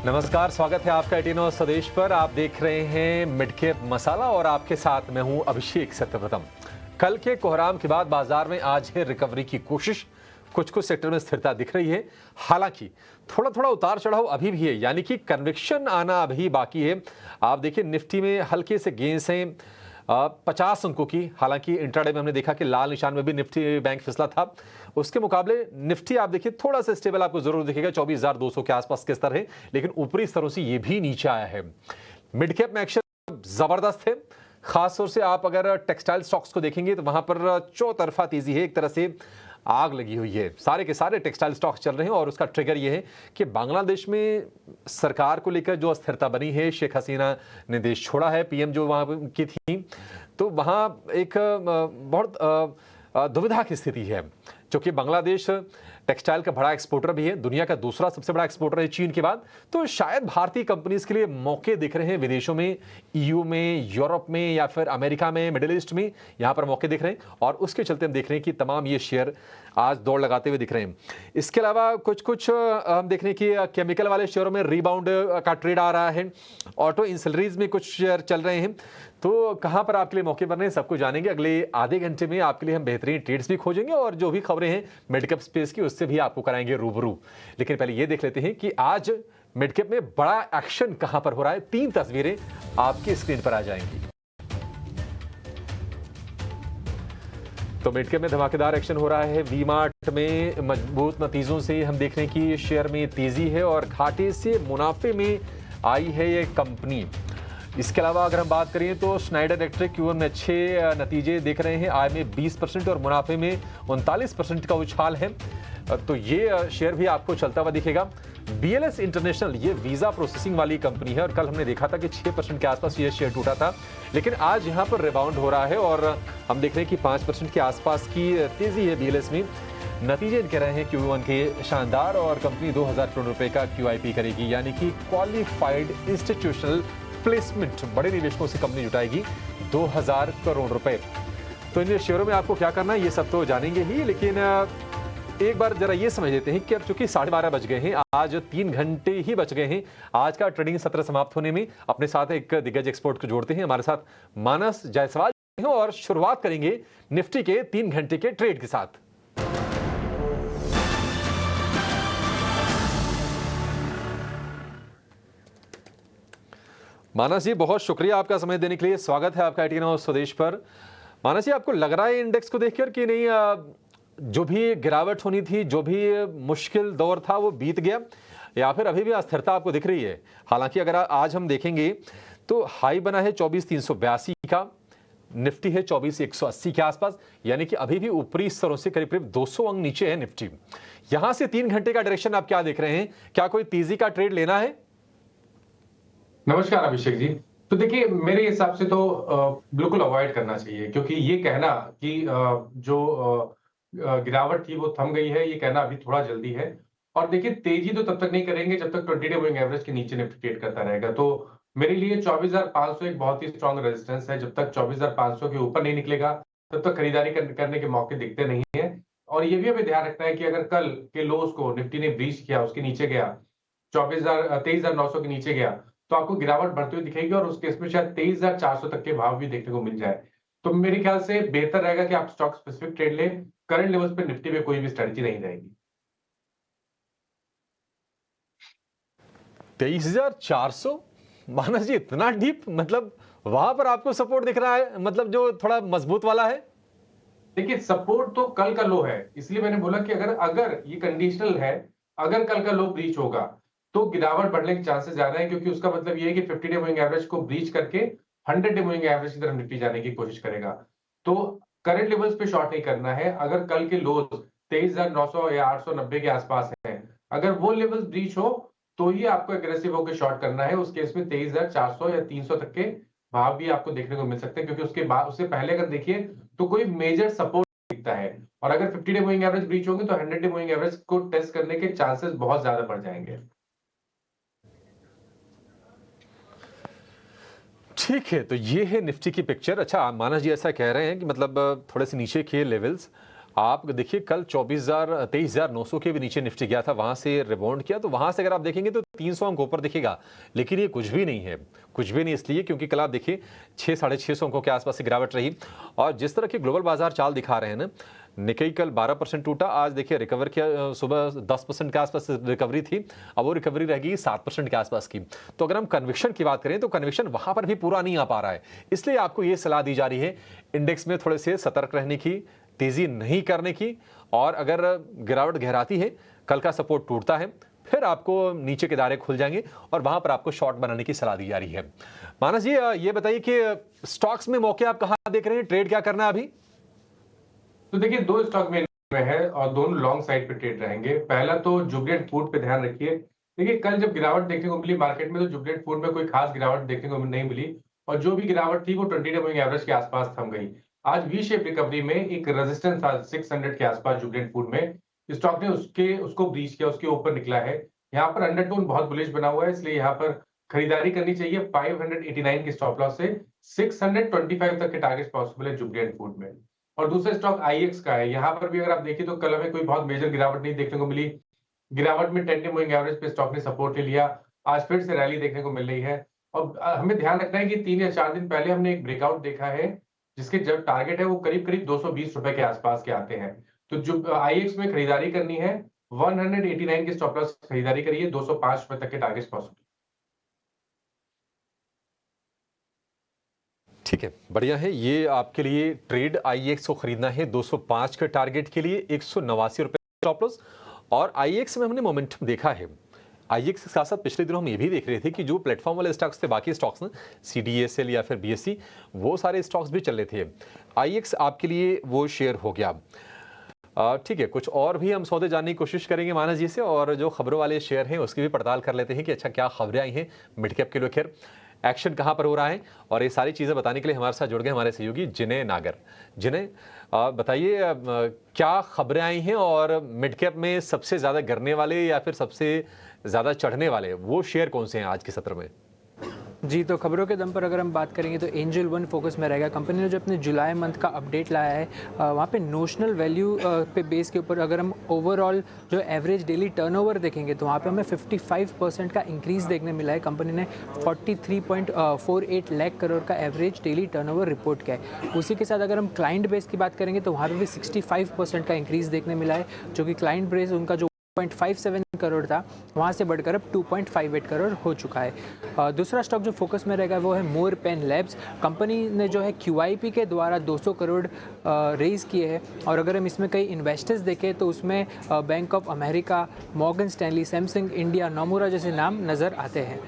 नमस्कार, स्वागत है आपका 18 स्वदेश पर। आप देख रहे हैं मिड कैप मसाला और आपके साथ मैं हूं अभिषेक सत्यव्रतम। कल के कोहराम के बाद बाजार में आज है रिकवरी की कोशिश। कुछ कुछ सेक्टर में स्थिरता दिख रही है, हालांकि थोड़ा थोड़ा उतार चढ़ाव अभी भी है, यानी कि कन्विक्शन आना अभी बाकी है। आप देखिए निफ्टी में हल्के से गेंस हैं 50 अंकों की। हालांकि इंट्राडे में हमने देखा कि लाल निशान में भी निफ्टी बैंक फिसला था। उसके मुकाबले निफ्टी आप देखिए थोड़ा सा स्टेबल आपको जरूर दिखेगा, 24,200 के आसपास के स्तर है, लेकिन ऊपरी स्तरों से ये भी नीचे आया है। मिड कैप में एक्शन जबरदस्त है, खासतौर से आप अगर टेक्सटाइल स्टॉक्स को देखेंगे तो वहां पर चौतरफा तेजी है, एक तरह से आग लगी हुई है। सारे के सारे टेक्सटाइल स्टॉक्स चल रहे हैं और उसका ट्रिगर यह है कि बांग्लादेश में सरकार को लेकर जो अस्थिरता बनी है, शेख हसीना ने देश छोड़ा है, पीएम जो वहां की थी, तो वहां एक बहुत दुविधा की स्थिति है, क्योंकि बांग्लादेश टेक्सटाइल का बड़ा एक्सपोर्टर भी है, दुनिया का दूसरा सबसे बड़ा एक्सपोर्टर है चीन के बाद। तो शायद भारतीय कंपनीज के लिए मौके दिख रहे हैं विदेशों में, ईयू में, यूरोप में या फिर अमेरिका में, मिडिल ईस्ट में, यहां पर मौके दिख रहे हैं और उसके चलते हम देख रहे हैं कि तमाम ये शेयर आज दौड़ लगाते हुए दिख रहे हैं। इसके अलावा कुछ कुछ हम देख रहे हैं कि केमिकल वाले शेयरों में रिबाउंड का ट्रेड आ रहा है, ऑटो इंसलरीज में कुछ शेयर चल रहे हैं। तो कहां पर आपके लिए मौके बन रहे हैं सबको जानेंगे अगले आधे घंटे में। आपके लिए हम बेहतरीन ट्रेड्स भी खोजेंगे और जो भी खबरें हैं मिड कैप स्पेस की उससे भी आपको कराएंगे रूबरू। लेकिन पहले ये देख लेते हैं कि आज मिड कैप में बड़ा एक्शन कहां पर हो रहा है। 3 तस्वीरें आपकी स्क्रीन पर आ जाएंगी। तो मिड कैप में धमाकेदार एक्शन हो रहा है। वी मार्ट में मजबूत नतीजों से हम देख रहे हैं कि शेयर में तेजी है और घाटे से मुनाफे में आई है ये कंपनी। इसके अलावा अगर हम बात करें तो स्नाइडर इलेक्ट्रिक Q1 में अच्छे नतीजे देख रहे हैं, आय में 20% और मुनाफे में 39% का उछाल है, तो ये शेयर भी आपको चलता हुआ दिखेगा। BLS इंटरनेशनल ये वीजा प्रोसेसिंग वाली कंपनी है और कल हमने देखा था कि 6% के आसपास ये शेयर टूटा था, लेकिन आज यहां पर रिबाउंड हो रहा है और हम देख रहे हैं कि 5% के आसपास की तेजी है BLS में। नतीजे कह रहे हैं Q1 के शानदार और कंपनी 2,000 करोड़ रुपए का QIP करेगी, यानी कि क्वालिफाइड इंस्टीट्यूशनल प्लेसमेंट। बड़े निवेशकों से कंपनी जुटाएगी 2,000 करोड़ रुपए। तो इन शेयरों में आपको क्या करना है ये सब तो जानेंगे ही, लेकिन एक बार जरा ये समझ लेते हैं कि अब चूंकि 12:30 बज गए हैं, आज 3 घंटे ही बच गए हैं आज का ट्रेडिंग सत्र समाप्त होने में। अपने साथ एक दिग्गज एक्सपर्ट को जोड़ते हैं, हमारे साथ मानस जायसवाल हैं और शुरुआत करेंगे निफ्टी के 3 घंटे के ट्रेड के साथ। मानस जी, बहुत शुक्रिया आपका समय देने के लिए। स्वागत है आपका 18 स्वदेश पर। मानस जी, आपको लग रहा है इंडेक्स को देखकर कि नहीं जो भी गिरावट होनी थी, जो भी मुश्किल दौर था वो बीत गया, या फिर अभी भी अस्थिरता आपको दिख रही है? हालांकि अगर आज हम देखेंगे तो हाई बना है 24,382 का, निफ्टी है 24,180 के आसपास, यानी कि अभी भी ऊपरी स्तरों से करीब करीब 200 अंक नीचे है निफ्टी। यहां से 3 घंटे का डायरेक्शन आप क्या देख रहे हैं? क्या कोई तेजी का ट्रेड लेना है? नमस्कार अभिषेक जी। तो देखिए मेरे हिसाब से तो बिल्कुल अवॉइड करना चाहिए, क्योंकि ये कहना कि गिरावट थी वो थम गई है, ये कहना अभी थोड़ा जल्दी है। और देखिए तेजी तो तब तक नहीं करेंगे जब तक 20 डे मूविंग एवरेज के नीचे निफ्टी ट्रेड करता रहेगा। तो मेरे लिए 24,500 एक बहुत ही स्ट्रॉन्ग रेजिस्टेंस है। जब तक 24,500 के ऊपर नहीं निकलेगा तब तक खरीदारी करने के मौके दिखते नहीं है। और ये भी हमें ध्यान रखना है कि अगर कल के लोज को निफ्टी ने ब्रीच किया, उसके नीचे गया, 23,900 के नीचे गया, तो आपको गिरावट बढ़ती हुई दिखेगी और उस केस में शायद 23,400 तक के भाव भी देखने को मिल जाए। तो मेरे ख्याल से बेहतर रहेगा कि आप स्टॉक स्पेसिफिक ट्रेड लें। करंट लेवल्स पे निफ्टी में कोई भी स्ट्रेटजी नहीं रहेगी। 23,400? मानस जी, इतना डीप? मतलब वहां पर आपको सपोर्ट दिख रहा है, मतलब जो थोड़ा मजबूत वाला है? देखिए सपोर्ट तो कल का लो है, इसलिए मैंने बोला कि अगर ये कंडीशनल है, अगर कल का लो ब्रीच होगा तो गिरावट बढ़ने के चांसेस ज्यादा है, क्योंकि उसका मतलब ये है कि 50 डे मूविंग एवरेज को ब्रीच करके 100 डे मूविंग एवरेज की तरफ निफ्टी जाने की कोशिश करेगा। तो करंट लेवल्स पे शॉर्ट नहीं करना है। अगर कल के लोज 23,900 या 890 के आसपास है, अगर वो लेवल्स ब्रीच हो तो ही आपको एग्रेसिव होकर शॉर्ट करना है। उस केस में 23,400 या 300 तक के भाव भी आपको देखने को मिल सकते हैं, क्योंकि उसके बाद उससे पहले अगर देखिए तो कोई मेजर सपोर्ट दिखता है। और अगर 50 डे मूविंग एवरेज ब्रीच होंगे तो 100 डे मूविंग एवरेज को टेस्ट करने के चांसेस बहुत ज्यादा बढ़ जाएंगे। ठीक है, तो ये है निफ्टी की पिक्चर। अच्छा, मानस जी ऐसा कह रहे हैं कि मतलब थोड़े से नीचे के लेवल्स आप देखिए कल 23,900 के भी नीचे निफ्टी गया था, वहां से रिबाउंड किया, तो वहां से अगर आप देखेंगे तो 300 अंक ऊपर दिखेगा, लेकिन ये कुछ भी नहीं है। कुछ भी नहीं इसलिए क्योंकि कल आप देखिए 600-650 अंकों के आसपास से गिरावट रही। और जिस तरह के ग्लोबल बाजार चाल दिखा रहे हैं ना, निकेई कल 12% टूटा, आज देखिए रिकवर किया, सुबह 10% के आसपास रिकवरी थी, अब वो रिकवरी रहेगी 7% के आसपास की। तो अगर हम कन्विक्शन की बात करें तो कन्विक्शन वहां पर भी पूरा नहीं आ पा रहा है, इसलिए आपको ये सलाह दी जा रही है इंडेक्स में थोड़े से सतर्क रहने की, तेजी नहीं करने की। और अगर गिरावट गहराती है, कल का सपोर्ट टूटता है, फिर आपको नीचे के दायरे खुल जाएंगे और वहां पर आपको शॉर्ट बनाने की सलाह दी जा रही है। मानस जी, ये बताइए कि स्टॉक्स में मौके आप कहां देख रहे हैं, ट्रेड क्या करना है अभी? तो देखिए, दो स्टॉक में है और दोनों लॉन्ग साइड पे ट्रेड रहेंगे। पहला तो जुबिलेंट फूड पे ध्यान रखिए। देखिए, कल जब गिरावट देखने को मिली मार्केट में, तो जुबिलेंट फूड में कोई खास गिरावट देखने को नहीं मिली, और जो भी गिरावट थी वो 20 डे मूविंग एवरेज के आसपास थम गई। आज वी शेप रिकवरी में एक रेजिस्टेंस था 600 के आसपास जुबिलेंट फूड में, स्टॉक ने उसको ब्रीच किया, उसके ऊपर निकला है। यहाँ पर अंडरटोन बहुत बुलिश बना हुआ है, इसलिए यहाँ पर खरीदारी करनी चाहिए। 589 के स्टॉप लॉस से 625 तक के टारगेट पॉसिबल है जुबिलेंट फूड में। और दूसरा स्टॉक आईएक्स का है। यहाँ पर भी अगर आप देखिए तो कल हमें कोई बहुत मेजर गिरावट नहीं देखने को मिली। गिरावट में 10 डे मूविंग एवरेज पे स्टॉक ने सपोर्ट ले लिया। आज फिर से रैली देखने को मिल रही है। और हमें ध्यान रखना है कि 3 या 4 दिन पहले हमने एक ब्रेकआउट देखा है, जिसके जो टारगेट है वो करीब-करीब ₹220 के आसपास के आते हैं। तो जो आईएक्स में खरीदारी करनी है, 189 के स्टॉप लॉस खरीदारी करिए, ₹205 तक के टारगेट्स पॉसिबल। ठीक है, बढ़िया है। ये आपके लिए ट्रेड आईएक्स को खरीदना है 205 के टारगेट के लिए, ₹189 स्टॉप लॉस। और आईएक्स में हमने मोमेंटम देखा है। आईएक्स के साथ साथ पिछले दिनों हम ये भी देख रहे थे कि जो प्लेटफॉर्म वाले स्टॉक्स थे, बाकी स्टॉक्स ना, सीडीएसएल या फिर बीएससी, वो सारे स्टॉक्स भी चल रहे थे। आईएक्स आपके लिए वो शेयर हो गया। ठीक है, कुछ और भी हम सौदे जानने की कोशिश करेंगे मानस जी से, और जो खबरों वाले शेयर हैं उसकी भी पड़ताल कर लेते हैं कि अच्छा क्या खबरें आई हैं मिड कैप के लेकर, एक्शन कहाँ पर हो रहा है। और ये सारी चीज़ें बताने के लिए हमारे साथ जुड़ गए हमारे सहयोगी जिने नागर। जिने, बताइए क्या खबरें आई हैं, और मिड कैप में सबसे ज़्यादा गिरने वाले या फिर सबसे ज़्यादा चढ़ने वाले वो शेयर कौन से हैं आज के सत्र में? जी, तो खबरों के दम पर अगर हम बात करेंगे तो एंजल वन फोकस में रहेगा। कंपनी ने जो अपने जुलाई मंथ का अपडेट लाया है, वहाँ पे नोशनल वैल्यू पे बेस के ऊपर अगर हम ओवरऑल जो एवरेज डेली टर्नओवर देखेंगे तो वहाँ पे हमें 55% का इंक्रीज़ देखने मिला है। कंपनी ने 43.48 लाख करोड़ का एवरेज डेली टर्नओवर रिपोर्ट किया है। उसी के साथ अगर हम क्लाइंट बेस की बात करेंगे तो वहाँ पर भी 65% का इंक्रीज़ देखने मिला है, जो कि क्लाइंट बेस उनका जो 0.57 करोड़ था वहाँ से बढ़कर अब 2.58 करोड़ हो चुका है। दूसरा स्टॉक जो फोकस में रहेगा वो है मोर पेन लैब्स। कंपनी ने जो है QIP के द्वारा 200 करोड़ रेज़ किए हैं, और अगर हम इसमें कई इन्वेस्टर्स देखें तो उसमें bank of America, Morgan Stanley, Samsung India, Nomura जैसे नाम नज़र आते हैं।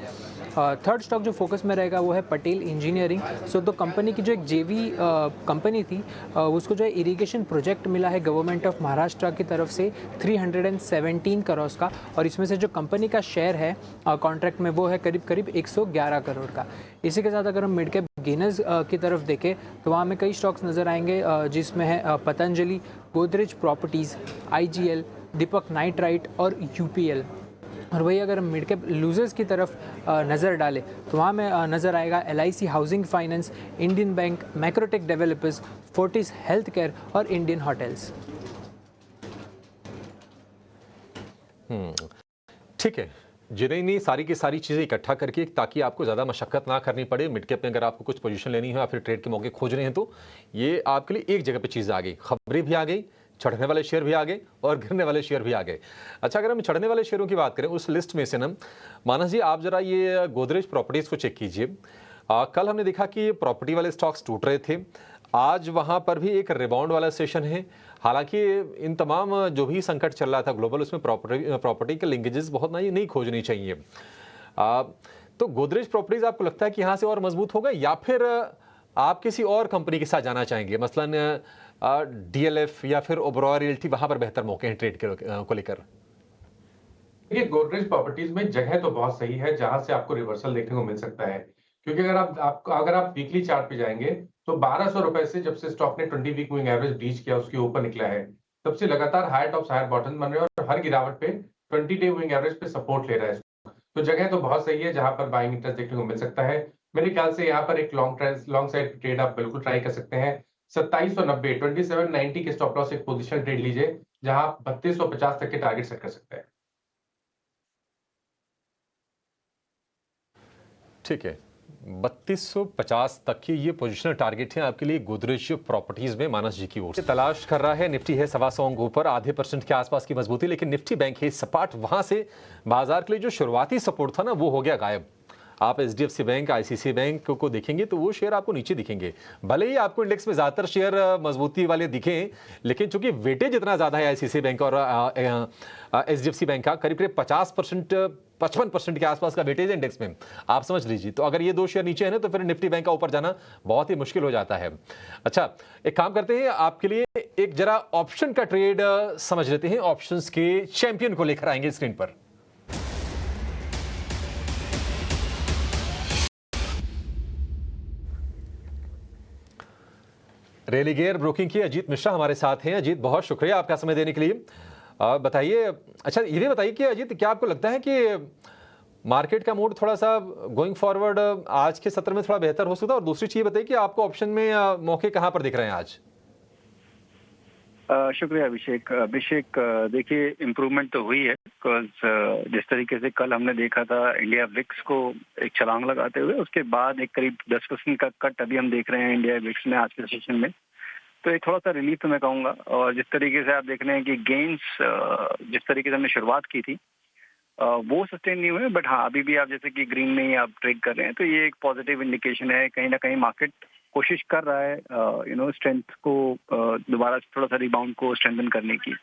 थर्ड स्टॉक जो फोकस में रहेगा वो है पटेल इंजीनियरिंग। सो तो कंपनी की जो एक जेवी कंपनी थी, उसको जो है इरिगेशन प्रोजेक्ट मिला है गवर्नमेंट ऑफ महाराष्ट्र की तरफ से 317 करोड़ का, और इसमें से जो कंपनी का शेयर है कॉन्ट्रैक्ट में वो है करीब 111 करोड़ का। इसी के साथ अगर हम मिड कैप गेनर्स की तरफ देखें तो वहाँ में कई स्टॉक्स नज़र आएंगे, जिसमें है पतंजलि, गोदरेज प्रॉपर्टीज़, IGL, दीपक नाइट्राइट और UPL। और वही अगर हम मिड कैप लूजर्स की तरफ नज़र डालें तो वहाँ में नज़र आएगा LIC housing finance, Indian bank, Macrotech developers, Fortis health care और इंडियन होटल्स। ठीक है, जिन्हें नहीं सारी की सारी चीज़ें इकट्ठा करके, ताकि आपको ज़्यादा मशक्कत ना करनी पड़े मिड कैप में अगर आपको कुछ पोजीशन लेनी हो या फिर ट्रेड के मौके खोज रहे हैं, तो ये आपके लिए एक जगह पे चीज़ आ गई, खबरें भी आ गई, चढ़ने वाले शेयर भी आ गए और गिरने वाले शेयर भी आ गए। अच्छा, अगर हम चढ़ने वाले शेयरों की बात करें उस लिस्ट में से ना, मानस जी आप जरा ये गोदरेज प्रॉपर्टीज़ को चेक कीजिए। कल हमने देखा कि प्रॉपर्टी वाले स्टॉक्स टूट रहे थे, आज वहाँ पर भी एक रिबाउंड वाला सेशन है। हालांकि इन तमाम जो भी संकट चल रहा था ग्लोबल, उसमें प्रॉपर्टी के लिंकेजेस बहुत नहीं खोजनी चाहिए। तो गोदरेज प्रॉपर्टीज आपको लगता है कि यहाँ से और मजबूत होगा, या फिर आप किसी और कंपनी के साथ जाना चाहेंगे, मसलन DLF या फिर ओबरॉय रियल्टी, वहां पर बेहतर मौके हैं ट्रेड को लेकर? देखिए, गोदरेज प्रॉपर्टीज में जगह तो बहुत सही है जहां से आपको रिवर्सल देखने को मिल सकता है, क्योंकि अगर आप वीकली चार्ट पे जाएंगे तो ₹1200 से जब से स्टॉक ने 20 वीक मूविंग एवरेज ब्रीच किया, उसके ऊपर निकला है, तब से लगातार हायर टॉप्स हायर बॉटम बन रहे हैं और हर गिरावट पे 20 डे मूविंग एवरेज पे सपोर्ट ले रहा है। तो जगह तो बहुत सही है जहां पर बाइंग इंटरेस्ट देखने को मिल सकता है। मेरे ख्याल से यहाँ पर एक लॉन्ग साइड ट्रेड आप बिल्कुल ट्राई कर सकते हैं। 2790 2790 के स्टॉप लॉस एक पोजीशन ट्रेड लीजिए, जहां आप 3250 तक के टारगेट सेट कर सकते हैं। ठीक है, 3250 तक की ये पोजिशनल टारगेट है आपके लिए गोदरेज प्रॉपर्टीज में मानस जी की ओर से। तलाश कर रहा है, निफ्टी है 1.25 अंक ऊपर, आधे % के आसपास की मजबूती, लेकिन निफ्टी बैंक है सपाट। वहां से बाजार के लिए जो शुरुआती सपोर्ट था ना, वो हो गया गायब। आप एचडीएफसी बैंक, आईसीआईसीआई बैंक को देखेंगे तो वो शेयर आपको नीचे दिखेंगे। भले ही आपको इंडेक्स में ज्यादातर शेयर मजबूती वाले दिखें, लेकिन चूंकि वेटेज इतना ज्यादा है आईसीआईसीआई बैंक और एचडीएफसी बैंक का, करीब करीब 50%, 55% के आसपास का वेटेज इंडेक्स में, आप समझ लीजिए। तो अगर ये दो शेयर नीचे है ना, तो फिर निफ्टी बैंक का ऊपर जाना बहुत ही मुश्किल हो जाता है। अच्छा, एक काम करते हैं, आपके लिए एक जरा ऑप्शन का ट्रेड समझ लेते हैं। ऑप्शंस के चैंपियन को लेकर आएंगे स्क्रीन पर। रेलिगेयर ब्रोकिंग की अजीत मिश्रा हमारे साथ हैं। अजीत, बहुत शुक्रिया आपका समय देने के लिए। बताइए, अच्छा ये भी बताइए कि अजीत, क्या आपको लगता है कि मार्केट का मूड थोड़ा सा गोइंग फॉरवर्ड आज के सत्र में थोड़ा बेहतर हो सकता है? और दूसरी चीज बताइए कि आपको ऑप्शन में मौके कहां पर दिख रहे हैं आज? शुक्रिया अभिषेक। देखिए, इम्प्रूवमेंट तो हुई है, बिकॉज जिस तरीके से कल हमने देखा था इंडिया विक्स को एक छलांग लगाते हुए, उसके बाद एक करीब 10% का कट अभी हम देख रहे हैं इंडिया विक्स में आज के सेशन में। तो एक थोड़ा सा रिलीफ तो मैं कहूँगा। और जिस तरीके से आप देख रहे हैं कि गेन्स जिस तरीके से हमने शुरुआत की थी वो सस्टेन नहीं हुए, बट हाँ अभी भी आप जैसे कि ग्रीन में ही आप ट्रेड कर रहे हैं, तो ये एक पॉजिटिव इंडिकेशन है। कहीं ना कहीं मार्केट कोशिश कर रहा है स्ट्रेंथ को दोबारा थोड़ा सा रिबाउंड को स्ट्रेंथन करने की।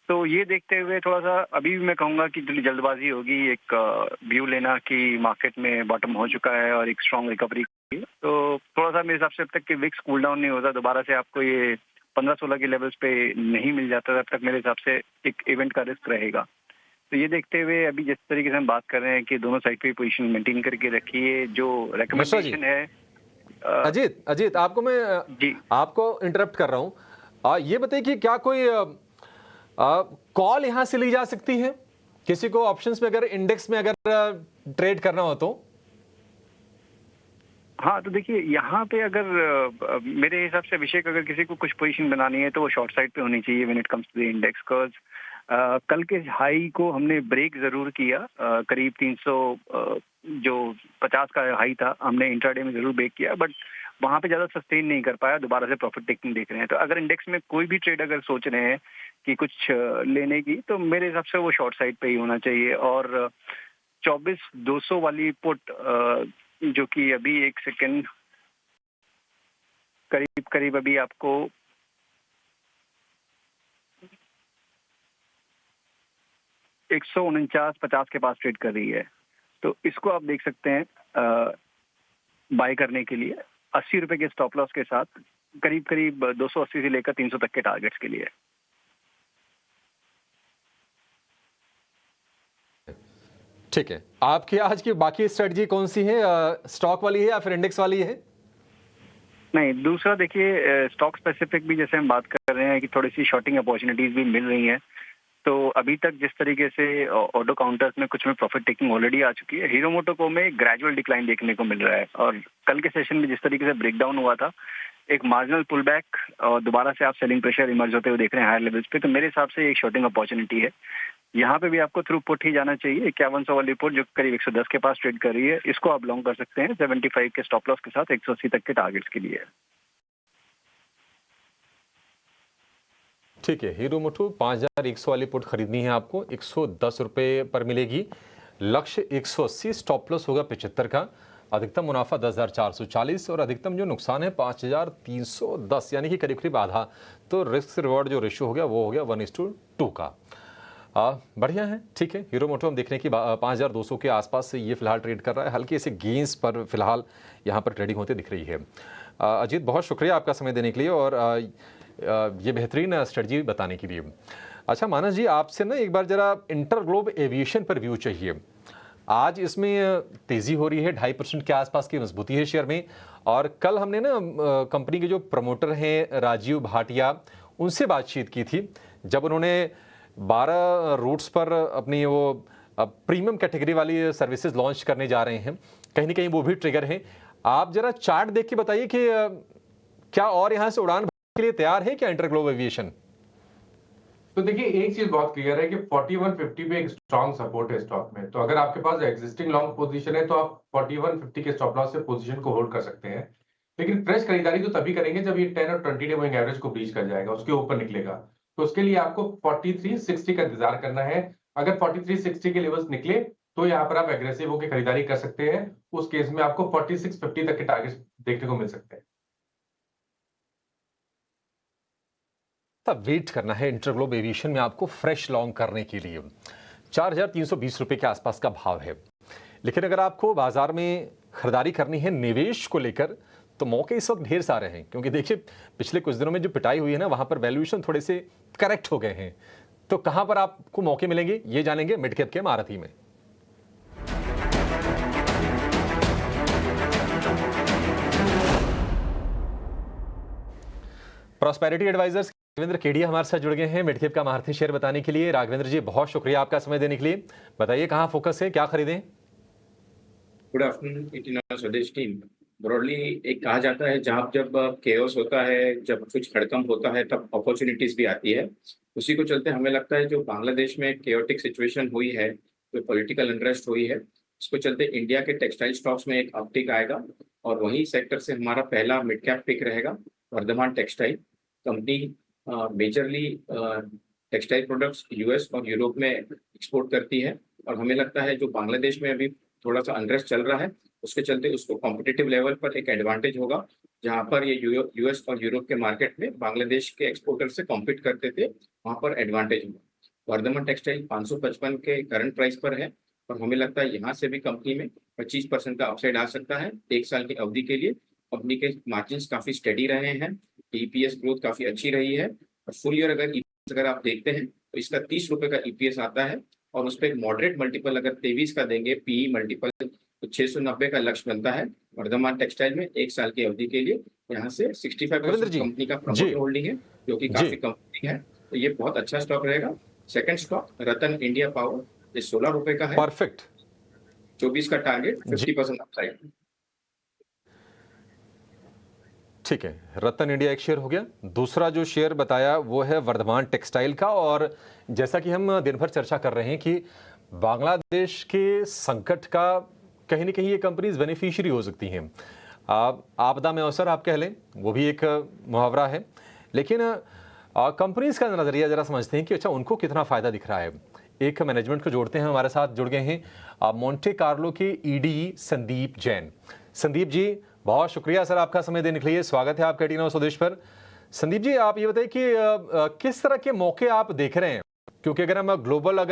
तो ये देखते हुए थोड़ा सा अभी भी मैं कहूँगा कि जल्दबाजी होगी एक व्यू लेना कि मार्केट में बॉटम हो चुका है और एक स्ट्रॉन्ग रिकवरी की। तो थोड़ा सा मेरे हिसाब से अब तक कि विक्स कूल डाउन नहीं होता, दोबारा से आपको ये 15-16 के लेवल्स पे नहीं मिल जाता, तब तक मेरे हिसाब से एक इवेंट का रिस्क रहेगा। तो ये देखते हुए अभी जिस तरीके से हम बात कर रहे हैं कि दोनों साइड पे पोजीशन मेंटेन करके रखिए, जो रिकमेंडेशन है। अजीत, आपको मैं जी आपको इंटरप्ट कर रहा हूं। ये बताइए कि क्या कोई कॉल यहां से ली जा सकती है किसी को ऑप्शंस में, अगर इंडेक्स में अगर ट्रेड करना हो तो? हाँ, तो देखिए यहाँ पे अगर मेरे हिसाब से अभिषेक, अगर किसी को कुछ पोजीशन बनानी है तो वो शॉर्ट साइड पे होनी चाहिए when it comes to the index. Cause कल के हाई को हमने ब्रेक जरूर किया, करीब 350 का हाई था, हमने इंट्राडे में जरूर ब्रेक किया, बट वहां पे ज्यादा सस्टेन नहीं कर पाया, दोबारा से प्रॉफिट टेकिंग देख रहे हैं। तो अगर इंडेक्स में कोई भी ट्रेड अगर सोच रहे हैं कि कुछ लेने की, तो मेरे हिसाब से वो शॉर्ट साइड पे ही होना चाहिए। और 24,200 वाली पुट जो कि अभी एक सेकेंड करीब अभी आपको 149.50 के पास ट्रेड कर रही है, तो इसको आप देख सकते हैं बाय करने के लिए 80 रुपए के स्टॉप लॉस के साथ, करीब 280 से लेकर 300 तक के टारगेट्स के लिए। ठीक है, आपकी आज की बाकी स्ट्रेटजी कौन सी है? स्टॉक वाली है या फिर इंडेक्स वाली है? नहीं, दूसरा देखिए स्टॉक स्पेसिफिक भी जैसे हम बात कर रहे हैं कि थोड़ी सी शॉर्टिंग अपॉर्चुनिटीज भी मिल रही हैं। तो अभी तक जिस तरीके से ऑटो काउंटर्स में कुछ में प्रॉफिट टेकिंग ऑलरेडी आ चुकी है, हीरो मोटोको में ग्रेजुअल डिक्लाइन देखने को मिल रहा है। और कल के सेशन में जिस तरीके से ब्रेकडाउन हुआ था, एक मार्जिनल पुल बैक और दोबारा से आप सेलिंग प्रेशर इमर्ज होते हुए देख रहे हैं हायर लेवल्स पे, तो मेरे हिसाब से एक शॉर्टिंग अपॉर्चुनिटी है। यहाँ पे भी आपको थ्रू पुट ही जाना चाहिए। 5100 वाली पुट जो करीब 110 के पास ट्रेड कर रही है, इसको आप लॉन्ग कर सकते हैं 75 के स्टॉप लॉस के साथ 180 तक के टारगेट्स के लिए। ठीक है, हीरो मोटो 5100 वाली पुट खरीदनी है आपको, 110 रुपए पर मिलेगी। लक्ष्य 180, स्टॉप लॉस होगा 75 का, अधिकतम मुनाफा 10,440 और अधिकतम जो नुकसान है 5,310, यानी कि करीब करीब आधा। तो रिस्क रिवॉर्ड जो रेशियो हो गया वो हो गया 1:2 का। बढ़िया है, ठीक है। हीरो मोटो हम देखने की 5,200 के आसपास से ये फिलहाल ट्रेड कर रहा है, हल्के से गेंस पर फिलहाल यहाँ पर ट्रेडिंग होते दिख रही है। अजीत, बहुत शुक्रिया आपका समय देने के लिए और ये बेहतरीन स्ट्रेटजी बताने के लिए। अच्छा मानस जी, आपसे ना एक बार जरा इंटरग्लोब एविएशन पर व्यू चाहिए। आज इसमें तेज़ी हो रही है, 2.5% के आसपास की मजबूती है शेयर में। और कल हमने ना कंपनी के जो प्रमोटर हैं राजीव भाटिया, उनसे बातचीत की थी, जब उन्होंने 12 रूट्स पर अपनी वो प्रीमियम कैटेगरी वाली सर्विसेज लॉन्च करने जा रहे हैं। कहीं ना कहीं वो भी ट्रिगर है। आप जरा चार्ट देख के बताइए कि क्या और यहां से उड़ान भरने के लिए तैयार है क्या इंटरग्लोब एविएशन? तो देखिए एक चीज बहुत क्लियर है कि 4150 पे एक स्ट्रॉन्ग सपोर्ट है स्टॉक में। तो अगर आपके पास एग्जिस्टिंग लॉन्ग पोजीशन है तो आप 4150 के स्टॉप लॉस से पोजीशन को होल्ड कर सकते हैं। लेकिन फ्रेश खरीदारी तो तभी करेंगे जब ये 10 और 20 डे मूविंग एवरेज को ब्रीच कर जाएगा, उसके ऊपर निकलेगा। तो उसके लिए आपको 4360 का इंतजार करना है। अगर 4360 के लेवल्स निकले तो यहाँ पर आप एग्रेसिव होकर खरीदारी कर सकते हैं। उस केस में आपको 4650 तक के टारगेट देखने को मिल सकते हैं। तब वेट करना है इंटरग्लोब एविएशन में आपको फ्रेश लॉन्ग करने के लिए। 4320 रुपए के आसपास का भाव है। लेकिन अगर आपको बाजार में खरीदारी करनी है निवेश को लेकर तो मौके इस वक्त ढेर सारे हैं, क्योंकि देखिए पिछले कुछ दिनों में जो पिटाई हुई है ना, वहां पर वैल्यूएशन थोड़े से करेक्ट हो गए हैं। तो कहां पर आपको मौके मिलेंगे ये जानेंगे मिड कैप के महारथी में। प्रॉस्पेरिटी एडवाइजर्स राघवेंद्र केडिया हमारे साथ जुड़ गए हैं मिड कैप का महारथी शेयर बताने के लिए। राघवेंद्र जी बहुत शुक्रिया आपका समय देने के लिए। बताइए कहां फोकस है, क्या खरीदें? गुड आफ्टरनून 18 स्वदेश टीम। ब्रॉडली एक कहा जाता है जब केओस होता है, जब कुछ हड़कंप होता है तब अपॉर्चुनिटीज भी आती है। उसी को चलते हमें लगता है जो बांग्लादेश में केओटिक सिचुएशन हुई है, जो पॉलिटिकल अनरेस्ट हुई है, उसको चलते इंडिया के टेक्सटाइल स्टॉक्स में एक अपटिक आएगा और वही सेक्टर से हमारा पहला मिड कैप पिक रहेगा Vardhman textile. Company majorly textile products US और यूरोप में एक्सपोर्ट करती है और हमें लगता है जो बांग्लादेश में अभी थोड़ा सा अनरेस्ट चल रहा है उसके चलते उसको कॉम्पिटिटिव लेवल पर एक एडवांटेज होगा, जहां पर ये यूएस और यूरोप के मार्केट में बांग्लादेश के एक्सपोर्टर से कॉम्पीट करते थे, वहां पर एडवांटेज होगा। वर्धमान टेक्सटाइल 555 के करंट प्राइस पर है और हमें लगता है यहाँ से भी कंपनी में 25% का अपसाइड आ सकता है 1 साल की अवधि के लिए। कंपनी के मार्जिन काफी स्टेडी रहे हैं, ईपीएस ग्रोथ काफी अच्छी रही है और फुल ईयर अगर आप देखते हैं तो इसका 30 रुपए का ईपीएस आता है और उस पर एक मॉडरेट मल्टीपल अगर 23 का देंगे पीई मल्टीपल तो 690 का लक्ष्य बनता है वर्धमान टेक्सटाइल में 1 साल की अवधि के लिए। यहाँ से 65% कंपनी का प्रमोटर होल्डिंग है जो कि काफी कंपनी है, तो ये बहुत अच्छा स्टॉक रहेगा। सेकंड स्टॉक रतन इंडिया पावर, ये 16 रुपए का है। परफेक्ट। 24 का टारगेट, 50% अपसाइड। ठीक है, रतन इंडिया एक शेयर हो गया। दूसरा जो शेयर बताया वो है वर्धमान टेक्सटाइल का। और जैसा कि हम दिन भर चर्चा कर रहे हैं कि बांग्लादेश के संकट का कहीं ना कहीं ये कंपनीज बेनिफिशियरी हो सकती हैं। आपदा में अवसर आप कह लें, वो भी एक मुहावरा है। लेकिन कंपनीज का नजरिया जरा समझते हैं कि अच्छा उनको कितना फायदा दिख रहा है। एक मैनेजमेंट को जोड़ते हैं, हमारे साथ जुड़ गए हैं मोंटे कार्लो के ईडी संदीप जैन। संदीप जी बहुत शुक्रिया सर आपका समय देने के लिए, स्वागत है आपका 18 स्वदेश पर। संदीप जी आप ये बताइए कि किस तरह के मौके आप देख रहे हैं, क्योंकि अगर हम ग्लोबल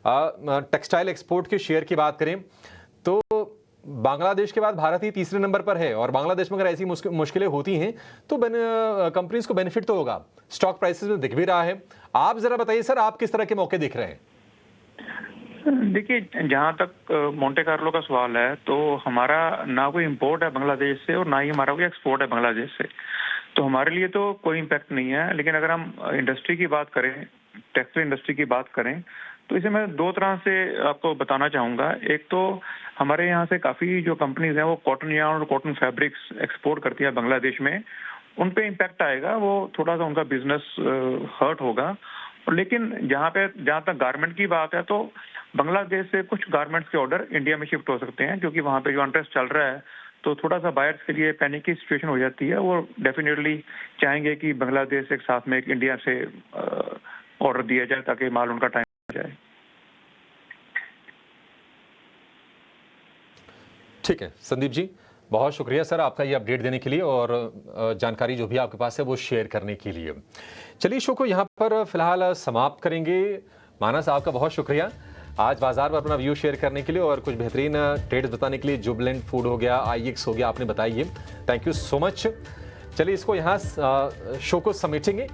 टेक्सटाइल एक्सपोर्ट के शेयर की बात करें तो बांग्लादेश के बाद भारत ही तीसरे नंबर पर है और बांग्लादेश में अगर ऐसी मुश्किलें होती हैं तो कंपनीज को बेनिफिट तो होगा, स्टॉक प्राइसेस में दिख भी रहा है। आप जरा बताइए सर आप किस तरह के मौके देख रहे हैं? देखिए, जहाँ तक मोंटे कार्लो का सवाल है तो हमारा ना कोई इंपोर्ट है बांग्लादेश से और ना ही हमारा कोई एक्सपोर्ट है बांग्लादेश से, तो हमारे लिए तो कोई इम्पैक्ट नहीं है। लेकिन अगर हम इंडस्ट्री की बात करें, टेक्सटाइल इंडस्ट्री की बात करें, तो इसे मैं 2 तरह से आपको बताना चाहूँगा। एक तो हमारे यहाँ से काफ़ी जो कंपनीज हैं वो कॉटन यार्न और कॉटन फैब्रिक्स एक्सपोर्ट करती है बांग्लादेश में, उन पे इम्पैक्ट आएगा, वो थोड़ा सा उनका बिजनेस हर्ट होगा। लेकिन जहाँ तक गारमेंट की बात है तो बांग्लादेश से कुछ गारमेंट्स के ऑर्डर इंडिया में शिफ्ट हो सकते हैं, क्योंकि वहाँ पे जो अनरेस्ट चल रहा है तो थोड़ा सा बायर्स के लिए पैनिक की सिचुएशन हो जाती है। वो डेफिनेटली चाहेंगे कि बांग्लादेश एक साथ में एक इंडिया से ऑर्डर दिया जाए ताकि माल उनका टाइम हो जाए। ठीक है संदीप जी, बहुत शुक्रिया सर आपका ये अपडेट देने के लिए और जानकारी जो भी आपके पास है वो शेयर करने के लिए। चलिए शो को यहाँ पर फिलहाल समाप्त करेंगे। मानस आपका बहुत शुक्रिया आज बाजार पर अपना व्यू शेयर करने के लिए और कुछ बेहतरीन ट्रेड्स बताने के लिए। जुबलेंट फूड हो गया, आईएक्स हो गया, आपने बताइए, थैंक यू सो मच। चलिए इसको यहाँ शो को समेटेंगे।